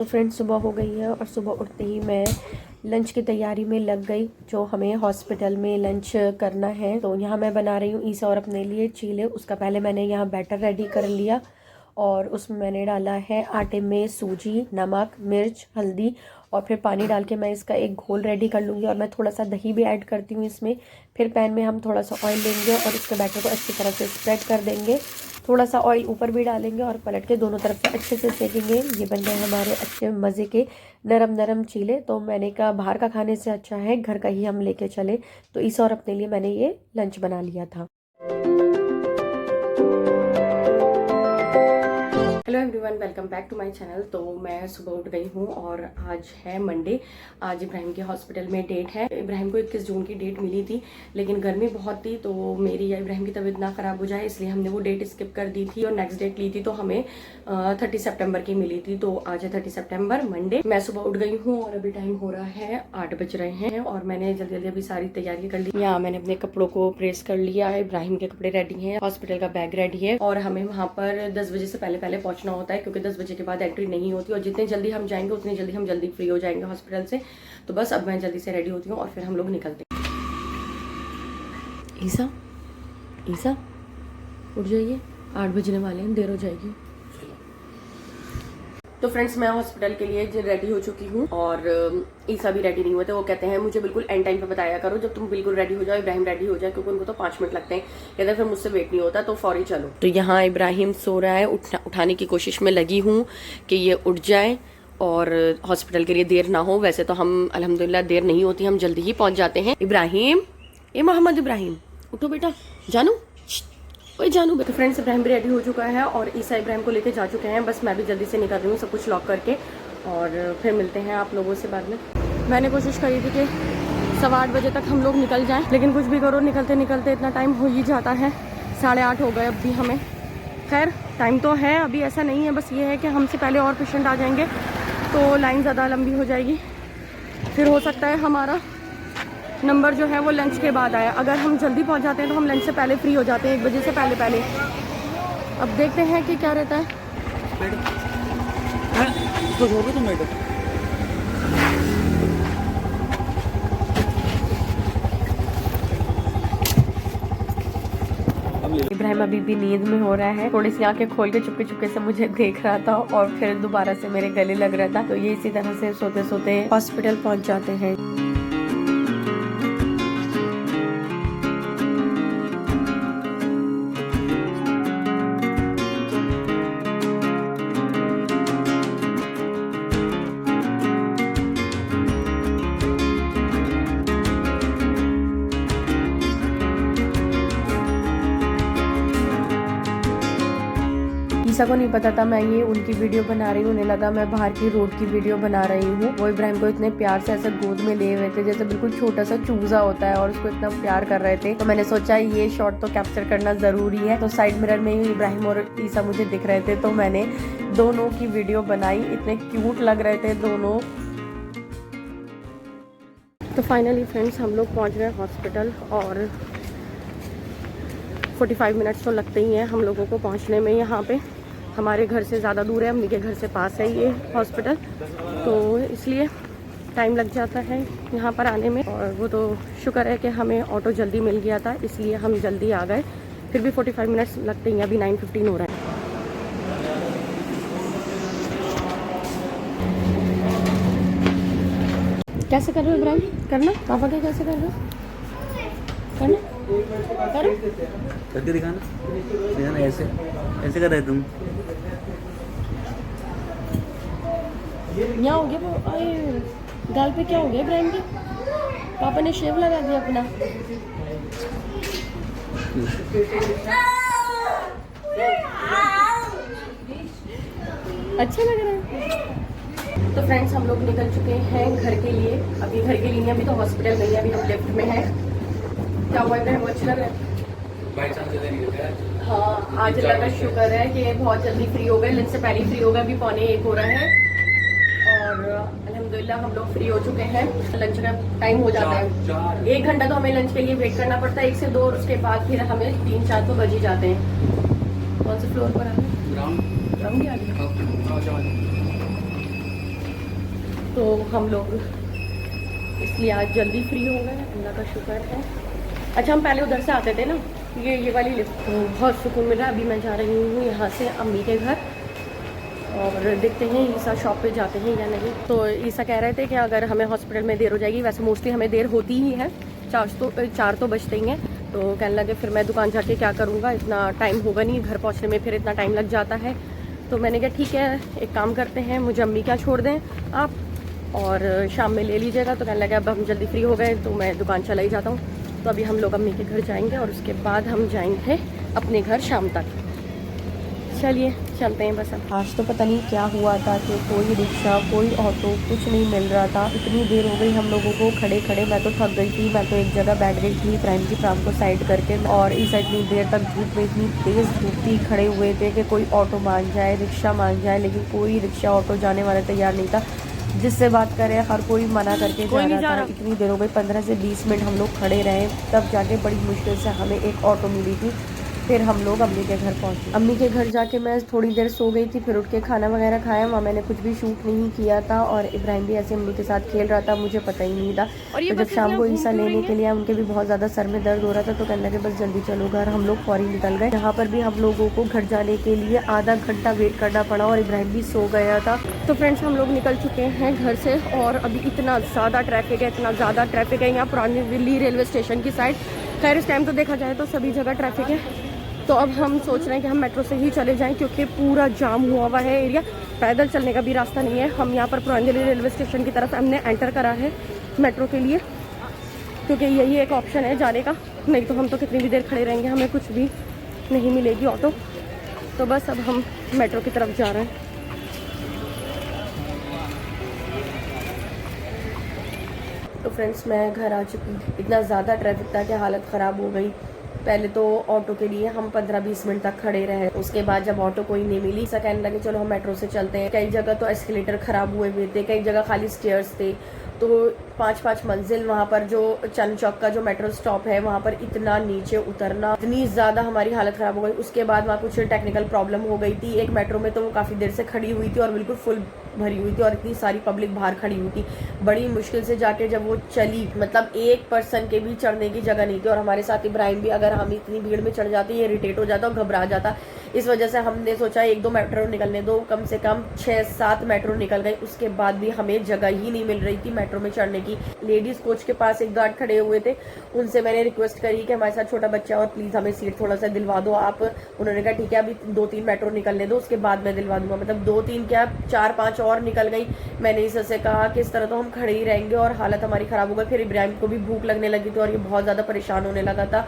तो फ्रेंड्स सुबह हो गई है और सुबह उठते ही मैं लंच की तैयारी में लग गई, जो हमें हॉस्पिटल में लंच करना है। तो यहाँ मैं बना रही हूँ ईसा और अपने लिए चीले। उसका पहले मैंने यहाँ बैटर रेडी कर लिया और उसमें मैंने डाला है आटे में सूजी, नमक, मिर्च, हल्दी और फिर पानी डाल के मैं इसका एक घोल रेडी कर लूँगी। और मैं थोड़ा सा दही भी ऐड करती हूँ इसमें। फिर पैन में हम थोड़ा सा ऑयल लेंगे और इसके बैटर को अच्छी तरह से स्प्रेड कर देंगे। थोड़ा सा ऑयल ऊपर भी डालेंगे और पलट के दोनों तरफ से अच्छे से सेकेंगे। ये बन गए हमारे अच्छे मज़े के नरम नरम चीले। तो मैंने कहा बाहर का खाने से अच्छा है घर का ही हम लेके चले। तो इस और अपने लिए मैंने ये लंच बना लिया था। Hello everyone, welcome back to my channel. तो मैं सुबह उठ गई हूँ और आज है मंडे। आज इब्राहिम के हॉस्पिटल में डेट है। इब्राहिम को 21 जून की डेट मिली थी, लेकिन गर्मी बहुत थी तो मेरी या इब्राहिम की तबीयत ना ख़राब हो जाए इसलिए हमने वो डेट स्किप कर दी थी और नेक्स्ट डेट ली थी। तो हमें 30 सितंबर की मिली थी। तो आज है 30 सितंबर मंडे। मैं सुबह उठ गई हूँ और अभी टाइम हो रहा है 8 बज रहे हैं और मैंने जल्दी जल्दी अभी सारी तैयारी कर ली। यहाँ मैंने अपने कपड़ों को प्रेस कर लिया है। इब्राहिम के कपड़े रेडी हैं, हॉस्पिटल का बैग रेडी है और हमें वहाँ पर 10 बजे से पहले पहुंचना होता है, क्योंकि 10 बजे के बाद एंट्री नहीं होती और जितने जल्दी हम जाएंगे उतनी जल्दी हम जल्दी फ्री हो जाएंगे हॉस्पिटल से। तो बस अब मैं जल्दी से रेडी होती हूँ और फिर हम लोग निकलते हैं। ईसा, ईसा उठ जाइए, 8 बजने वाले हैं, देर हो जाएगी। तो फ्रेंड्स मैं हॉस्पिटल के लिए रेडी हो चुकी हूँ और ईसा भी रेडी नहीं हुए थे। वो कहते हैं मुझे बिल्कुल एंड टाइम पे बताया करो जब तुम बिल्कुल रेडी हो जाओ, इब्राहिम रेडी हो जाए, क्योंकि उनको तो 5 मिनट लगते हैं। कहते हैं फिर मुझसे वेट नहीं होता, तो फौरी चलो। तो यहाँ इब्राहिम सो रहा है, उठाने की कोशिश में लगी हूँ कि ये उठ जाए और हॉस्पिटल के लिए देर ना हो। वैसे तो हम अल्हम्दुलिल्लाह देर नहीं होती, हम जल्दी ही पहुँच जाते हैं। इब्राहिम, ए मोहम्मद इब्राहिम उठो बेटा, जानू ओए जानू। तो फ्रेंड्स इब्राहिम भी रेडी हो चुका है और ईसा इब्राहिम को लेके जा चुके हैं। बस मैं भी जल्दी से निकल रही हूँ सब कुछ लॉक करके और फिर मिलते हैं आप लोगों से बाद में। मैंने कोशिश करी थी कि 8:15 बजे तक हम लोग निकल जाएं, लेकिन कुछ भी करो निकलते निकलते इतना टाइम हो ही जाता है। 8:30 हो गए अब भी हमें। खैर टाइम तो है, अभी ऐसा नहीं है, बस ये है कि हमसे पहले और पेशेंट आ जाएंगे तो लाइन ज़्यादा लंबी हो जाएगी। फिर हो सकता है हमारा नंबर जो है वो लंच के बाद आया। अगर हम जल्दी पहुंच जाते हैं तो हम लंच से पहले फ्री हो जाते हैं, 1 बजे से पहले। अब देखते हैं कि क्या रहता है। इब्राहिम अभी भी नींद में हो रहा है, थोड़ी सी आंखें खोल के चुपके चुपके से मुझे देख रहा था और फिर दोबारा से मेरे गले लग रहा था। तो ये इसी तरह से सोते सोते हॉस्पिटल पहुंच जाते हैं। ईसा को नहीं पता था मैं ये उनकी वीडियो बना रही हूँ, उन्हें लगा मैं बाहर की रोड की वीडियो बना रही हूँ। वो इब्राहिम को इतने प्यार से ऐसे गोद में ले हुए थे जैसे बिल्कुल छोटा सा चूजा होता है और उसको इतना प्यार कर रहे थे। तो मैंने सोचा ये शॉट तो कैप्चर करना जरूरी है। तो साइड मिरर में ही इब्राहिम और ईसा मुझे दिख रहे थे, तो मैंने दोनों की वीडियो बनाई। इतने क्यूट लग रहे थे दोनों। तो फाइनली फ्रेंड्स हम लोग पहुँच गए हॉस्पिटल और 45 मिनट्स तो लगते ही हैं हम लोगों को पहुँचने में। यहाँ पे हमारे घर से ज़्यादा दूर है, अम्मी के घर से पास है ये हॉस्पिटल, तो इसलिए टाइम लग जाता है यहाँ पर आने में। और वो तो शुक्र है कि हमें ऑटो जल्दी मिल गया था, इसलिए हम जल्दी आ गए। फिर भी 45 मिनट्स लगते हैं, अभी 9:15 हो रहा है। कैसे कर रहे हो इब्राहिम? करना पापा क्या कैसे कर रहे हो? करना करो करके दिखाना, ऐसे ऐसे कर रहे तुम। यहाँ हो गया गाल पे क्या हो गया इब्राहिम के? पापा ने शेव लगा दिया अपना। अच्छा लग रहा है। तो फ्रेंड्स हम लोग निकल चुके हैं घर के लिए। अभी घर के लिए, अभी तो हॉस्पिटल नहीं है, अभी हम लिफ्ट में हैं। क्या हुआ इब्राहिम, अच्छा लग रहा है? हाँ आज अल्लाह का शुक्र है कि बहुत जल्दी फ्री हो गए, लंच से पहले फ्री हो गए। अभी 12:45 हो रहा है और अल्हम्दुलिल्लाह हम लोग फ्री हो चुके हैं। लंच का टाइम हो जाता है, 1 घंटा तो हमें लंच के लिए वेट करना पड़ता है, 1 से 2, और उसके बाद फिर हमें 3-4 तो बज ही जाते हैं। कौन से फ्लोर पर आ गए? ग्राउंड भी आ गए। तो हम लोग इसलिए आज जल्दी फ्री हो गए, अल्लाह का शुक्र है। अच्छा, हम पहले उधर से आते थे ना, ये वाली लिफ्ट, तो बहुत सुकून मिल रहा है। अभी मैं जा रही हूँ यहाँ से अम्मी के घर और देखते हैं ईसा शॉप पे जाते हैं या नहीं। तो ईसा कह रहे थे कि अगर हमें हॉस्पिटल में देर हो जाएगी, वैसे मोस्टली हमें देर होती ही है, 4 तो बजते ही हैं। तो कहने लगे फिर मैं दुकान जाके क्या करूँगा, इतना टाइम होगा नहीं, घर पहुँचने में फिर इतना टाइम लग जाता है। तो मैंने कहा ठीक है, एक काम करते हैं, मुझे अम्मी क्या छोड़ दें आप, और शाम में ले लीजिएगा। तो कहने लगे अब हम जल्दी फ्री हो गए तो मैं दुकान चला ही जाता हूँ। तो अभी हम लोग अम्मी के घर जाएंगे और उसके बाद हम जाएंगे अपने घर शाम तक। चलिए चलते हैं बस। अब आज तो पता नहीं क्या हुआ था कि कोई रिक्शा, कोई ऑटो, कुछ नहीं मिल रहा था। इतनी देर हो गई हम लोगों को खड़े खड़े, मैं तो थक गई थी। मैं तो एक जगह बैठ गई थी प्राइम की फ्राम को साइड करके, और इस इतनी देर तक धूप में, इतनी तेज़ धूप थी, खड़े हुए थे कि कोई ऑटो मान जाए, रिक्शा मान जाए, लेकिन कोई रिक्शा ऑटो जाने वाला तैयार नहीं था। जिससे बात करें हर कोई मना करके जा रहा था। इतनी देर हो गई, 15 से 20 मिनट हम लोग खड़े रहे, तब जाके बड़ी मुश्किल से हमें एक ऑटो मिली थी। फिर हम लोग अम्मी के घर पहुंचे। अम्मी के घर जाके मैं थोड़ी देर सो गई थी, फिर उठ के खाना वगैरह खाया। वहाँ मैंने कुछ भी शूट नहीं किया था और इब्राहिम भी ऐसे अम्मी के साथ खेल रहा था, मुझे पता ही नहीं था। तो जब शाम को ईसा लेने के लिए उनके भी बहुत ज़्यादा सर में दर्द हो रहा था, तो कहने लगे बस जल्दी चलो घर। हम लोग फौरी निकल गए। यहाँ पर भी हम लोगों को घर जाने के लिए आधा घंटा वेट करना पड़ा और इब्राहिम भी सो गया था। तो फ्रेंड्स, हम लोग निकल चुके हैं घर से और अभी इतना ज़्यादा ट्रैफिक है, इतना ज़्यादा ट्रैफिक है यहाँ पुरानी दिल्ली रेलवे स्टेशन की साइड। खैर इस टाइम तो देखा जाए तो सभी जगह ट्रैफिक है। तो अब हम सोच रहे हैं कि हम मेट्रो से ही चले जाएं, क्योंकि पूरा जाम हुआ हुआ है एरिया, पैदल चलने का भी रास्ता नहीं है। हम यहाँ पर पुरानी दिल्ली रेलवे स्टेशन की तरफ हमने एंटर करा है मेट्रो के लिए, क्योंकि यही एक ऑप्शन है जाने का, नहीं तो हम तो कितनी भी देर खड़े रहेंगे, हमें कुछ भी नहीं मिलेगी ऑटो। तो बस अब हम मेट्रो की तरफ जा रहे हैं। तो फ्रेंड्स, मैं घर आ चुकी। इतना ज़्यादा ट्रैफिक था कि हालत ख़राब हो गई। पहले तो ऑटो के लिए हम 15-20 मिनट तक खड़े रहे। उसके बाद जब ऑटो कोई नहीं मिली, ऐसा कहने लगे चलो हम मेट्रो से चलते हैं। कई जगह तो एस्केलेटर खराब हुए हुए थे, कई जगह खाली स्टेयर्स थे। तो 5-5 मंजिल वहाँ पर जो चंद चौक का जो मेट्रो स्टॉप है, वहाँ पर इतना नीचे उतरना, इतनी ज़्यादा हमारी हालत ख़राब हो गई। उसके बाद वहाँ कुछ टेक्निकल प्रॉब्लम हो गई थी एक मेट्रो में, तो वो काफ़ी देर से खड़ी हुई थी और बिल्कुल फुल भरी हुई थी और इतनी सारी पब्लिक बाहर खड़ी हुई थी। बड़ी मुश्किल से जाके जब वो चली, मतलब एक पर्सन के भी चढ़ने की जगह नहीं थी। और हमारे साथ इब्राहिम भी, अगर हम इतनी भीड़ में चढ़ जाते, ये इरिटेट हो जाता और घबरा जाता। इस वजह से हमने सोचा 1-2 मेट्रो निकलने दो। कम से कम 6-7 मेट्रो निकल गई, उसके बाद भी हमें जगह ही नहीं मिल रही थी मेट्रो में चढ़ने की। लेडीज कोच के पास एक गार्ड खड़े हुए थे, उनसे मैंने रिक्वेस्ट करी कि हमारे साथ छोटा बच्चा और प्लीज हमें सीट थोड़ा सा दिलवा दो आप। उन्होंने कहा ठीक है, अभी 2-3 मेट्रो निकलने दो, उसके बाद मैं दिलवा दूंगा। मतलब 2-3 क्या 4-5 और निकल गई। मैंने इससे कहा कि इस तरह तो हम खड़े ही रहेंगे और हालत हमारी खराब हो गई। फिर इब्राहिम को भी भूख लगने लगी थी और ये बहुत ज्यादा परेशान होने लगा था।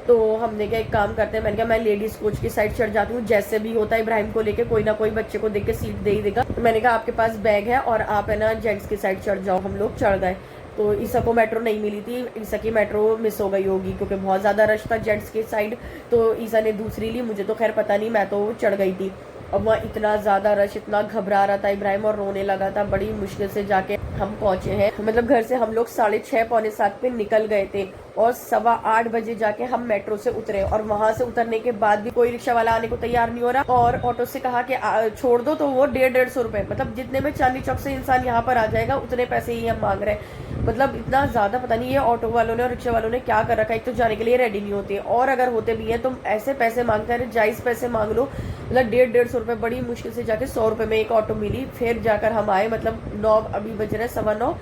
तो हमने क्या एक काम करते हैं, मैंने कहा मैं लेडीज कोच की साइड चढ़ जाती हूँ, जैसे भी होता है इब्राहिम को लेके कोई ना कोई बच्चे को देख के सीट दे ही देगा। मैंने कहा आपके पास बैग है और आप है ना जेंट्स की साइड चढ़ जाओ। हम लोग चढ़ गए। तो ईसा को मेट्रो नहीं मिली थी, ईसा की मेट्रो मिस हो गई होगी क्योंकि बहुत ज़्यादा रश था जेंट्स की साइड। तो ईसा ने दूसरी ली, मुझे तो खैर पता नहीं, मैं तो चढ़ गई थी। अब वहाँ इतना ज़्यादा रश, इतना घबरा रहा था इब्राहिम और रोने लगा था। बड़ी मुश्किल से जाके हम पहुँचे हैं। मतलब घर से हम लोग 6:30-6:45 पे निकल गए थे और 7:15 बजे जाके हम मेट्रो से उतरे। और वहां से उतरने के बाद भी कोई रिक्शा वाला आने को तैयार नहीं हो रहा। और ऑटो से कहा कि छोड़ दो, तो वो 150-150 रुपए, मतलब जितने में चांदनी चौक से इंसान यहाँ पर आ जाएगा उतने पैसे ही हम मांग रहे हैं। मतलब इतना ज्यादा पता नहीं ये ऑटो वालों ने और रिक्शा वालों ने क्या कर रखा है। एक तो जाने के लिए रेडी नहीं होते, और अगर होते भी हैं तो ऐसे पैसे मांगते हैं, जायज पैसे मांग लो। मतलब 150-150 रुपए। बड़ी मुश्किल से जाके 100 रुपए में एक ऑटो मिली। फिर जाकर हम आए। मतलब 9 अभी बज रहे 9:15,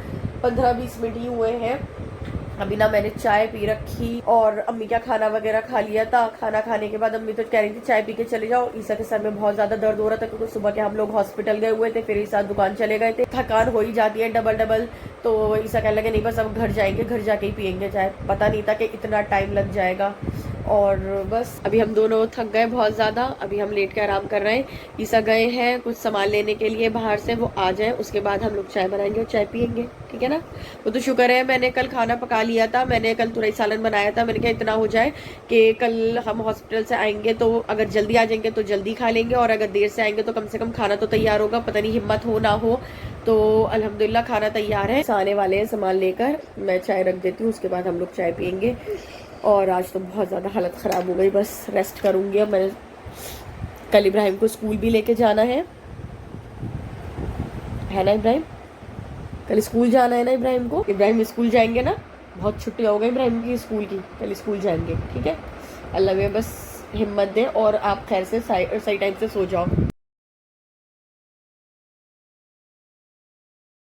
15-20 मिनट ही हुए हैं। अभी ना मैंने चाय पी रखी और अम्मी का खाना वगैरह खा लिया था। खाना खाने के बाद अम्मी तो कह रही थी चाय पी के चले जाओ। ईसा के सर में बहुत ज्यादा दर्द हो रहा था क्योंकि सुबह के हम लोग हॉस्पिटल गए हुए थे, फिर ईसा दुकान चले गए थे। थकान हो ही जाती है डबल। तो ईसा कहने लगे नहीं बस अब घर जाएंगे, घर जाके ही पियेंगे चाय। पता नहीं था कि इतना टाइम लग जाएगा। और बस अभी हम दोनों थक गए बहुत ज़्यादा। अभी हम लेट के आराम कर रहे हैं। ईसा गए हैं कुछ सामान लेने के लिए बाहर से, वो आ जाए उसके बाद हम लोग चाय बनाएंगे और चाय पियेंगे, ठीक है ना। वो तो शुक्र है मैंने कल खाना पका लिया था। मैंने कल तुरई सालन बनाया था। मैंने कहा इतना हो जाए कि कल हम हॉस्पिटल से आएंगे तो अगर जल्दी आ जाएंगे तो जल्दी खा लेंगे, और अगर देर से आएंगे तो कम से कम खाना तो तैयार होगा। पता नहीं हिम्मत हो ना हो। तो अल्हम्दुलिल्लाह खाना तैयार है, आने वाले हैं सामान लेकर। मैं चाय रख देती हूँ, उसके बाद हम लोग चाय पियेंगे। और आज तो बहुत ज़्यादा हालत ख़राब हो गई, बस रेस्ट करूँगी अब। मैंने कल इब्राहिम को स्कूल भी लेके जाना है ना इब्राहिम? कल स्कूल जाना है ना इब्राहिम को। इब्राहिम स्कूल जाएंगे ना, बहुत छुट्टी हो गई इब्राहिम की स्कूल की, कल स्कूल जाएंगे, ठीक है। अल्लाह में बस हिम्मत दे और आप खैर से सही टाइम से सो जाओ।